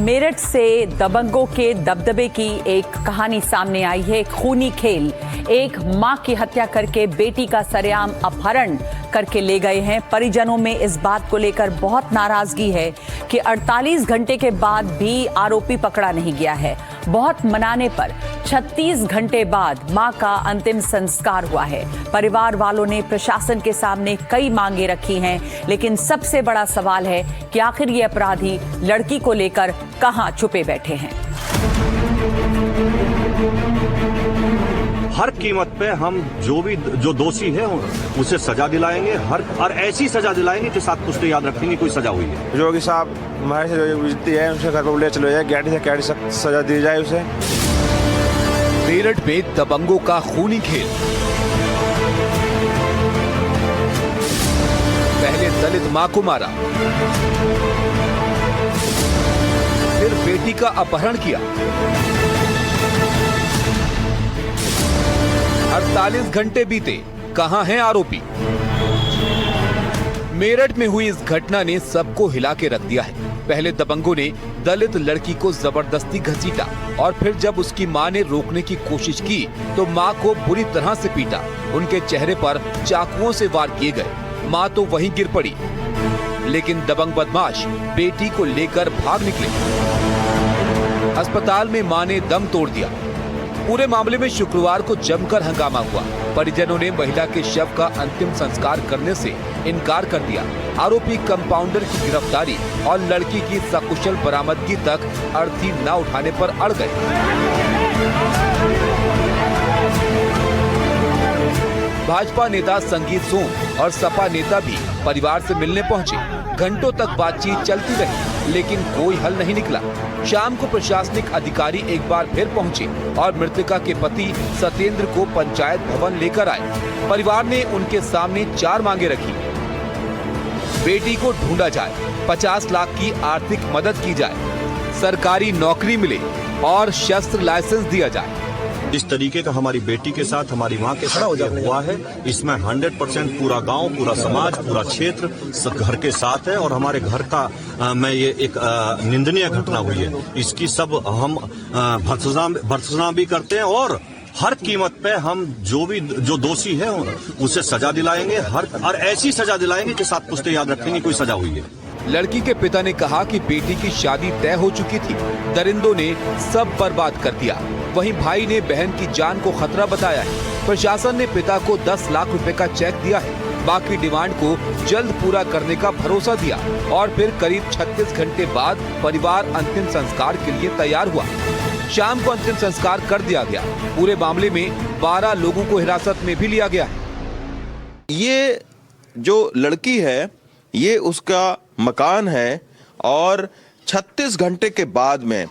मेरठ से दबंगों के दबदबे की एक कहानी सामने आई है। खूनी खेल, एक मां की हत्या करके बेटी का सरेआम अपहरण करके ले गए हैं। परिजनों में इस बात को लेकर बहुत नाराजगी है कि 48 घंटे के बाद भी आरोपी पकड़ा नहीं गया है। बहुत मनाने पर 36 घंटे बाद मां का अंतिम संस्कार हुआ है। परिवार वालों ने प्रशासन के सामने कई मांगे रखी हैं, लेकिन सबसे बड़ा सवाल है कि आखिर ये अपराधी लड़की को लेकर कहां छुपे बैठे हैं। हर कीमत पे हम जो दोषी है उसे सजा दिलाएंगे, और ऐसी सजा दिलाएंगे कि साथ पुश्ते याद रखेंगे कोई सजा हुई है। योगी साहब हमारे से जो बेइज्जती है उनसे घर पर ले चलो जाए, गाड़ी से गाड़ी सजा दी जाए उसे। मेरठ में दबंगों का खूनी खेल। पहले दलित मां को मारा, फिर बेटी का अपहरण किया। 48 घंटे बीते, कहां हैं आरोपी? मेरठ में हुई इस घटना ने सबको हिला के रख दिया है। पहले दबंगों ने दलित लड़की को जबरदस्ती घसीटा और फिर जब उसकी मां ने रोकने की कोशिश की तो मां को बुरी तरह से पीटा। उनके चेहरे पर चाकुओं से वार किए गए। मां तो वहीं गिर पड़ी, लेकिन दबंग बदमाश बेटी को लेकर भाग निकले। अस्पताल में मां ने दम तोड़ दिया। पूरे मामले में शुक्रवार को जमकर हंगामा हुआ। परिजनों ने महिला के शव का अंतिम संस्कार करने से इनकार कर दिया। आरोपी कंपाउंडर की गिरफ्तारी और लड़की की सकुशल बरामदगी तक अर्थी न उठाने पर अड़ गए। भाजपा नेता संगीत सोम और सपा नेता भी परिवार से मिलने पहुंचे। घंटों तक बातचीत चलती रही, लेकिन कोई हल नहीं निकला। शाम को प्रशासनिक अधिकारी एक बार फिर पहुंचे और मृतका के पति सत्येंद्र को पंचायत भवन लेकर आए। परिवार ने उनके सामने 4 मांगे रखी। बेटी को ढूंढा जाए, 50 लाख की आर्थिक मदद की जाए, सरकारी नौकरी मिले और शस्त्र लाइसेंस दिया जाए। जिस तरीके का हमारी बेटी के साथ हमारी मां के साथ हुआ है, इसमें 100% पूरा गांव, पूरा समाज, पूरा क्षेत्र सब घर के साथ है। और हमारे घर का में ये एक निंदनीय घटना हुई है, इसकी सब हम भर्त्सना भी करते हैं। और हर कीमत पे हम जो दोषी है उसे सजा दिलाएंगे, और ऐसी सजा दिलाएंगे कि साथ पुश्ते याद रखेंगे कोई सजा हुई है। लड़की के पिता ने कहा कि बेटी की शादी तय हो चुकी थी, दरिंदों ने सब बर्बाद कर दिया। वहीं भाई ने बहन की जान को खतरा बताया है। प्रशासन ने पिता को 10 लाख रुपए का चेक दिया है। बाकी डिमांड को जल्द पूरा करने का भरोसा दिया और फिर करीब 36 घंटे बाद परिवार अंतिम संस्कार के लिए तैयार हुआ। शाम को अंतिम संस्कार कर दिया गया। पूरे मामले में 12 लोगों को हिरासत में भी लिया गया है। ये जो लड़की है ये उसका मकान है, और 36 घंटे के बाद में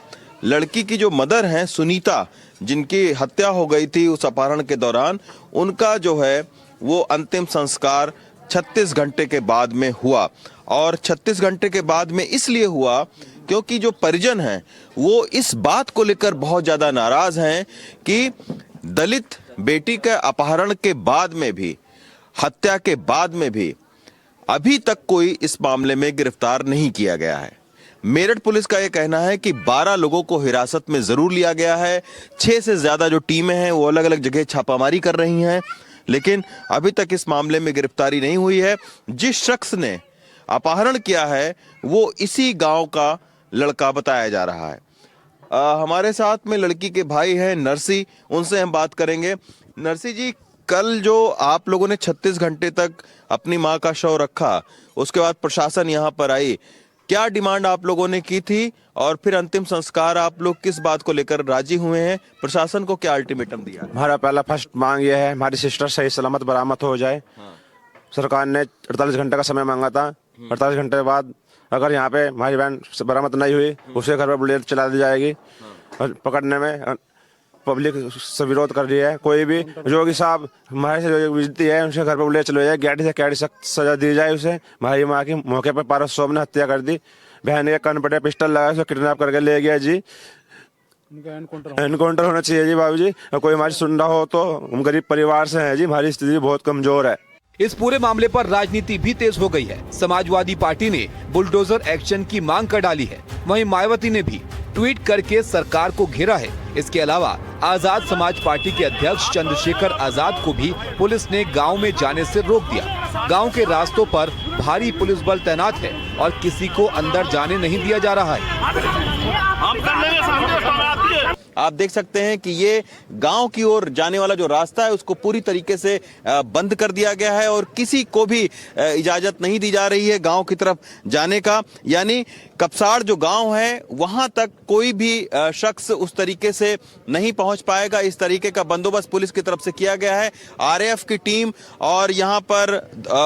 लड़की की जो मदर हैं सुनीता, जिनकी हत्या हो गई थी उस अपहरण के दौरान, उनका जो है वो अंतिम संस्कार 36 घंटे के बाद में हुआ। और 36 घंटे के बाद में इसलिए हुआ क्योंकि जो परिजन हैं वो इस बात को लेकर बहुत ज्यादा नाराज हैं कि दलित बेटी के अपहरण के बाद में भी, हत्या के बाद में भी अभी तक कोई इस मामले में गिरफ्तार नहीं किया गया है। मेरठ पुलिस का यह कहना है कि 12 लोगों को हिरासत में जरूर लिया गया है। 6 से ज्यादा जो टीमें हैं वो अलग अलग जगह छापामारी कर रही हैं, लेकिन अभी तक इस मामले में गिरफ्तारी नहीं हुई है। जिस शख्स ने अपहरण किया है वो इसी गांव का लड़का बताया जा रहा है। हमारे साथ में लड़की के भाई हैं नरसी, उनसे हम बात करेंगे। नरसी जी, कल जो आप लोगों ने 36 घंटे तक अपनी मां का शव रखा, उसके बाद प्रशासन यहाँ पर आई, क्या डिमांड आप लोगों ने की थी और फिर अंतिम संस्कार आप लोग किस बात को लेकर राजी हुए हैं? प्रशासन को क्या अल्टीमेटम दिया? हमारा पहला फर्स्ट मांग यह है हमारी सिस्टर सही सलामत बरामद हो जाए। सरकार ने 48 घंटे का समय मांगा था। 48 घंटे बाद अगर यहाँ पे हमारी बहन बरामद नहीं हुई, उसे घर पर बुलेट चला दी जाएगी। और पकड़ने में पब्लिक से विरोध कर रही है। कोई भी योगी साहब हमारे से जो बेइज्जती है उनसे घर पर ले चलो जाए, गाड़ी से गाड़ी सजा दी जाए उसे। हमारी माँ की मौके पर पारस सोम ने हत्या कर दी। बहन के कान पटे पिस्टल लगा उसे किडनैप करके ले गया जी। एनकाउंटर होना चाहिए जी बाबूजी। कोई हमारी सुन रहा हो तो, हम गरीब परिवार से हैं जी, हमारी स्थिति बहुत कमजोर है। इस पूरे मामले पर राजनीति भी तेज हो गई है। समाजवादी पार्टी ने बुलडोजर एक्शन की मांग कर डाली है। वहीं मायावती ने भी ट्वीट करके सरकार को घेरा है। इसके अलावा आजाद समाज पार्टी के अध्यक्ष चंद्रशेखर आजाद को भी पुलिस ने गांव में जाने से रोक दिया। गांव के रास्तों पर भारी पुलिस बल तैनात है और किसी को अंदर जाने नहीं दिया जा रहा है। आप देख सकते हैं कि ये गांव की ओर जाने वाला जो रास्ता है उसको पूरी तरीके से बंद कर दिया गया है और किसी को भी इजाजत नहीं दी जा रही है गांव की तरफ जाने का। यानी कपसाड़ जो गांव है वहां तक कोई भी शख्स उस तरीके से नहीं पहुंच पाएगा। इस तरीके का बंदोबस्त पुलिस की तरफ से किया गया है। आरएएफ की टीम और यहां पर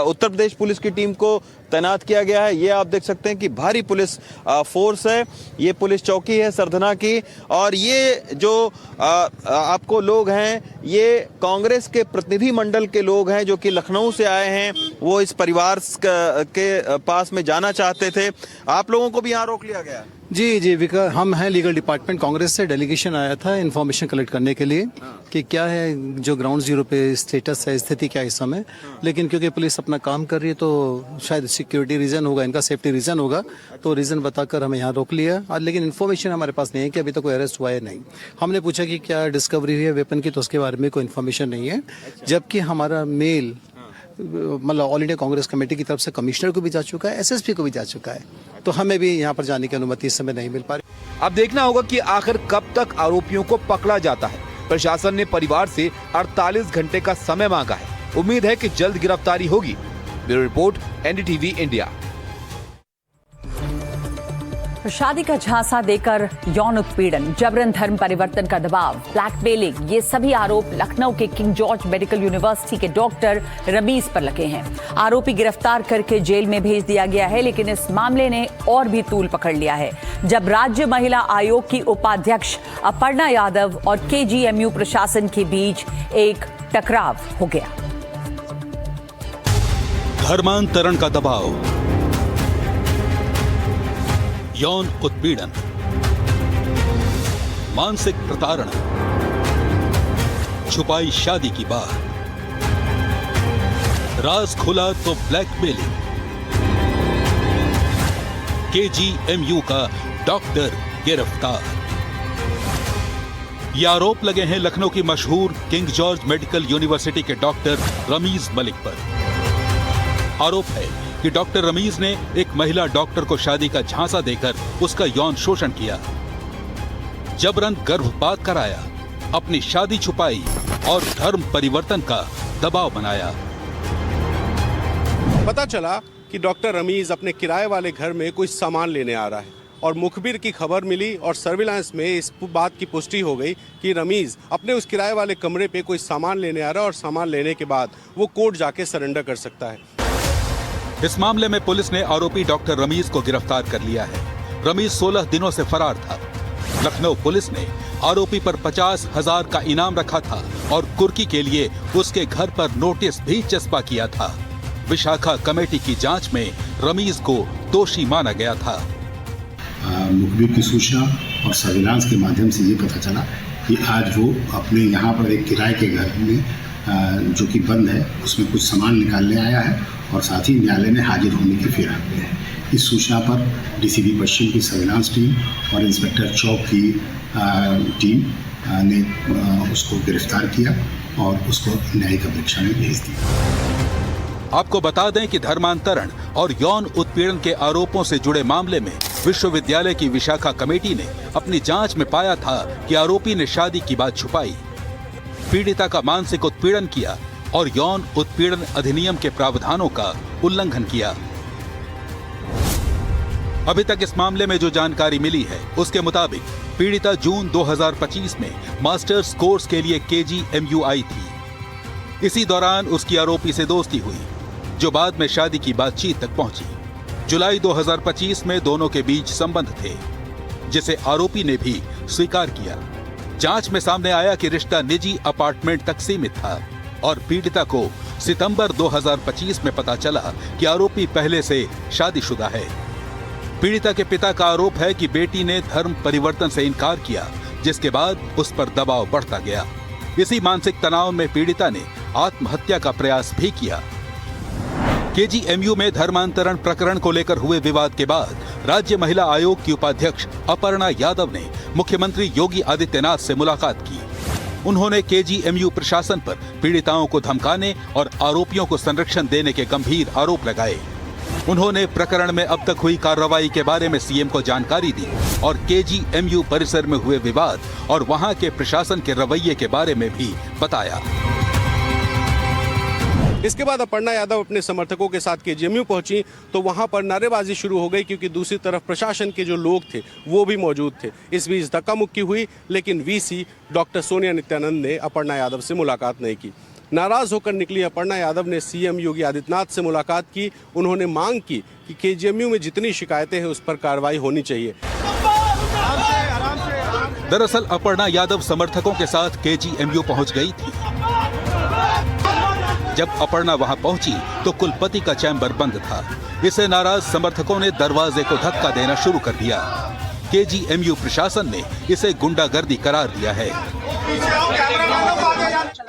उत्तर प्रदेश पुलिस की टीम को तैनात किया गया है। ये आप देख सकते हैं कि भारी पुलिस फोर्स है। ये पुलिस चौकी है सरधना की। और ये जो आपको लोग हैं ये कांग्रेस के प्रतिनिधि मंडल के लोग हैं जो कि लखनऊ से आए हैं। वो इस परिवार के पास में जाना चाहते थे। आप लोगों को भी यहाँ रोक लिया गया। जी हम हैं लीगल डिपार्टमेंट कांग्रेस से। डेलीगेशन आया था इन्फॉर्मेशन कलेक्ट करने के लिए कि क्या है जो ग्राउंड जीरो पे स्टेटस है, स्थिति क्या है इस समय। लेकिन क्योंकि पुलिस अपना काम कर रही है तो शायद सिक्योरिटी रीजन होगा, इनका सेफ्टी रीजन होगा, तो रीजन बताकर हमें यहाँ रोक लिया। लेकिन इन्फॉर्मेशन हमारे पास नहीं है कि अभी तक कोई अरेस्ट हुआ है नहीं। हमने पूछा कि क्या डिस्कवरी हुई है वेपन की, तो उसके बारे में कोई इन्फॉर्मेशन नहीं है। जबकि हमारा मेल मतलब ऑल इंडिया कांग्रेस कमेटी की तरफ से कमिश्नर को भी जा चुका है, एसएसपी को भी जा चुका है, तो हमें भी यहाँ पर जाने की अनुमति इस समय नहीं मिल पा रही। अब देखना होगा कि आखिर कब तक आरोपियों को पकड़ा जाता है। प्रशासन ने परिवार से 48 घंटे का समय मांगा है। उम्मीद है कि जल्द गिरफ्तारी होगी। Bureau report, NDTV India. शादी का झांसा देकर यौन उत्पीड़न, जबरन धर्म परिवर्तन का दबाव, ब्लैकमेलिंग, ये सभी आरोप लखनऊ के किंग जॉर्ज मेडिकल यूनिवर्सिटी के डॉक्टर रमीज पर लगे हैं। आरोपी गिरफ्तार करके जेल में भेज दिया गया है, लेकिन इस मामले ने और भी तूल पकड़ लिया है जब राज्य महिला आयोग की उपाध्यक्ष अपर्णा यादव और केजीएमयू प्रशासन के बीच एक टकराव हो गया। धर्मांतरण का दबाव, यौन उत्पीड़न, मानसिक प्रताड़ना, छुपाई शादी की बात, राज खुला तो ब्लैकमेलिंग। केजीएमयू का डॉक्टर गिरफ्तार। ये आरोप लगे हैं लखनऊ की मशहूर किंग जॉर्ज मेडिकल यूनिवर्सिटी के डॉक्टर रमीज मलिक पर। आरोप है कि डॉक्टर रमीज ने एक महिला डॉक्टर को शादी का झांसा देकर उसका यौन शोषण किया, जबरन गर्भपात कराया, अपनी शादी छुपाई और धर्म परिवर्तन का दबाव बनाया। पता चला कि डॉक्टर रमीज अपने किराए वाले घर में कुछ सामान लेने आ रहा है और मुखबिर की खबर मिली और सर्विलांस में इस बात की पुष्टि हो गई कि रमीज अपने उस किराए वाले कमरे पे कोई सामान लेने आ रहा है और सामान लेने के बाद वो कोर्ट जाके सरेंडर कर सकता है। इस मामले में पुलिस ने आरोपी डॉक्टर रमीज को गिरफ्तार कर लिया है। रमीज 16 दिनों से फरार था। लखनऊ पुलिस ने आरोपी पर 50,000 का इनाम रखा था और कुर्की के लिए उसके घर पर नोटिस भी चस्पा किया था। विशाखा कमेटी की जांच में रमीज को दोषी माना गया था। मुखबिर की सूचना और सर्विलांस के माध्यम से ये पता चला कि आज वो अपने यहाँ पर एक किराए के घर में जो कि बंद है उसमें कुछ सामान निकालने आया है और साथ ही न्यायालय में हाजिर होने की फिराक में है। इस सूचना पर डीसीपी पश्चिम की सर्विलांस टीम और इंस्पेक्टर चौक की टीम ने उसको गिरफ्तार किया और उसको न्यायिक परीक्षा में भेज दिया। आपको बता दें कि धर्मांतरण और यौन उत्पीड़न के आरोपों से जुड़े मामले में विश्वविद्यालय की विशाखा कमेटी ने अपनी जांच में पाया था कि आरोपी ने शादी की बात छुपाई, पीड़िता का मानसिक उत्पीड़न किया और यौन उत्पीड़न अधिनियम के प्रावधानों का उल्लंघन किया। अभी तक इस मामले में जो जानकारी मिली है उसके मुताबिक पीड़िता जून 2025 में मास्टर्स कोर्स के लिए केजीएमयू आई थी। इसी दौरान उसकी आरोपी से दोस्ती हुई जो बाद में शादी की बातचीत तक पहुंची। जुलाई 2025 में दोनों के बीच संबंध थे जिसे आरोपी ने भी स्वीकार किया। जांच में सामने आया कि रिश्ता निजी अपार्टमेंट तक सीमित था और पीड़िता को सितंबर 2025 में पता चला कि आरोपी पहले से शादीशुदा है। पीड़िता के पिता का आरोप है कि बेटी ने धर्म परिवर्तन से इनकार किया, जिसके बाद उस पर दबाव बढ़ता गया। इसी मानसिक तनाव में पीड़िता ने आत्महत्या का प्रयास भी किया। केजीएमयू में धर्मांतरण प्रकरण को लेकर हुए विवाद के बाद राज्य महिला आयोग की उपाध्यक्ष अपर्णा यादव ने मुख्यमंत्री योगी आदित्यनाथ से मुलाकात की। उन्होंने केजीएमयू प्रशासन पर पीड़िताओं को धमकाने और आरोपियों को संरक्षण देने के गंभीर आरोप लगाए। उन्होंने प्रकरण में अब तक हुई कार्रवाई के बारे में सीएम को जानकारी दी और केजीएमयू परिसर में हुए विवाद और वहां के प्रशासन के रवैये के बारे में भी बताया। इसके बाद अपर्णा यादव अपने समर्थकों के साथ केजीएमयू पहुंची तो वहां पर नारेबाजी शुरू हो गई, क्योंकि दूसरी तरफ प्रशासन के जो लोग थे वो भी मौजूद थे। इस बीच धक्का मुक्की हुई, लेकिन वीसी डॉक्टर सोनिया नित्यानंद ने अपर्णा यादव से मुलाकात नहीं की। नाराज होकर निकली अपर्णा यादव ने सीएम योगी आदित्यनाथ से मुलाकात की। उन्होंने मांग की कि केजीएमयू में जितनी शिकायतें हैं उस पर कार्रवाई होनी चाहिए। दरअसल अपर्णा यादव समर्थकों के साथ केजीएमयू पहुंच गई थी। जब अपर्णा वहां पहुंची तो कुलपति का चैम्बर बंद था। इससे नाराज समर्थकों ने दरवाजे को धक्का देना शुरू कर दिया। केजीएमयू प्रशासन ने इसे गुंडागर्दी करार दिया है।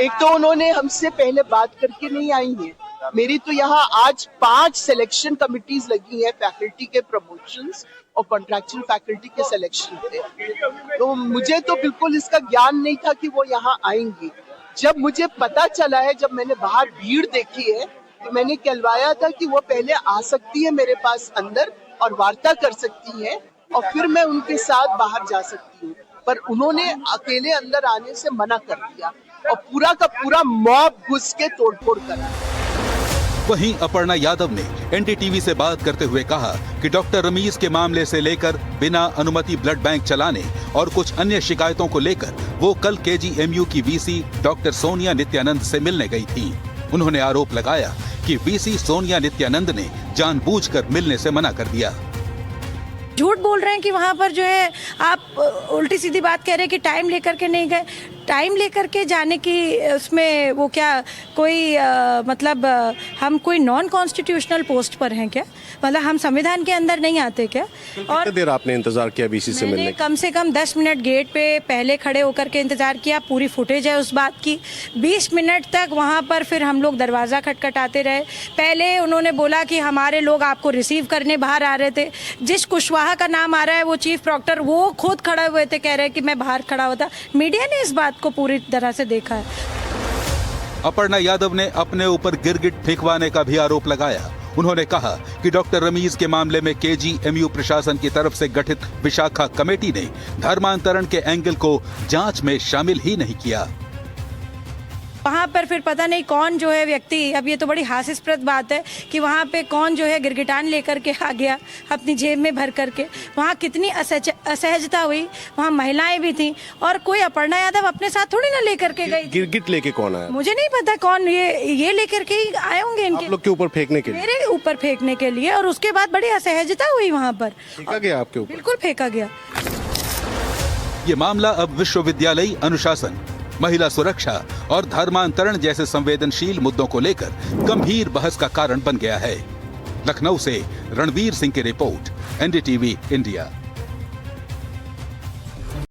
एक तो उन्होंने हमसे पहले बात करके नहीं आई है। मेरी तो यहाँ आज 5 सिलेक्शन कमिटीज लगी है, फैकल्टी के प्रमोशंस और कॉन्ट्रैक्चुअल फैकल्टी के सिलेक्शन पे। तो मुझे तो बिल्कुल इसका ज्ञान नहीं था कि वो यहाँ आएंगी। जब मुझे पता चला है, जब मैंने बाहर भीड़ देखी है, तो मैंने कहलवाया था कि वो पहले आ सकती है मेरे पास अंदर और वार्ता कर सकती है और फिर मैं उनके साथ बाहर जा सकती हूँ। पर उन्होंने अकेले अंदर आने से मना कर दिया और पूरा का पूरा मॉब घुस के तोड़फोड़ करा। वहीं अपर्णा यादव ने एनडीटीवी से बात करते हुए कहा कि डॉक्टर रमीज के मामले से लेकर बिना अनुमति ब्लड बैंक चलाने और कुछ अन्य शिकायतों को लेकर वो कल केजीएमयू की वीसी डॉक्टर सोनिया नित्यानंद से मिलने गई थी। उन्होंने आरोप लगाया कि वीसी सोनिया नित्यानंद ने जानबूझकर मिलने से मना कर दिया। झूठ बोल रहे हैं कि वहाँ पर जो है आप उल्टी सीधी बात कह रहे हैं कि टाइम लेकर के नहीं गए। टाइम लेकर के जाने की उसमें वो क्या कोई मतलब हम कोई नॉन कॉन्स्टिट्यूशनल पोस्ट पर हैं क्या? मतलब हम संविधान के अंदर नहीं आते क्या? और कितनी देर आपने इंतजार किया वीसी से मिलने? कम से कम 10 मिनट गेट पे पहले खड़े होकर के इंतजार किया। पूरी फुटेज है उस बात की। 20 मिनट तक वहाँ पर फिर हम लोग दरवाज़ा खटखटाते रहे। पहले उन्होंने बोला कि हमारे लोग आपको रिसीव करने बाहर आ रहे थे। जिस कुशवाहा का नाम आ रहा है वो चीफ प्रॉक्टर, वो खुद खड़े हुए थे, कह रहे कि मैं बाहर खड़ा होता। मीडिया ने इस बात को पूरी तरह से देखा है। अपर्णा यादव ने अपने ऊपर गिरगिट फेंकवाने का भी आरोप लगाया। उन्होंने कहा कि डॉक्टर रमीज के मामले में केजीएमयू प्रशासन की तरफ से गठित विशाखा कमेटी ने धर्मांतरण के एंगल को जांच में शामिल ही नहीं किया। वहाँ पर फिर पता नहीं कौन जो है व्यक्ति, अब ये तो बड़ी हास्यास्पद बात है कि वहाँ पे कौन जो है गिरगिटान लेकर के आ गया अपनी जेब में भर करके। वहाँ कितनी असहजता हुई, वहाँ महिलाएं भी थी और कोई अपर्णा यादव अपने साथ थोड़ी ना लेकर के गई। गिरगिट लेके कौन आया? मुझे नहीं पता कौन, ये लेकर के ही आए होंगे इनके। आप लोग के ऊपर फेंकने के लिए? मेरे ऊपर फेंकने के लिए। और उसके बाद बड़ी असहजता हुई वहाँ पर। फेंका गया आपके ऊपर? बिल्कुल फेंका गया। ये मामला अब विश्वविद्यालयी अनुशासन, महिला सुरक्षा और धर्मांतरण जैसे संवेदनशील मुद्दों को लेकर गंभीर बहस का कारण बन गया है। लखनऊ से रणवीर सिंह की रिपोर्ट, एनडीटीवी इंडिया।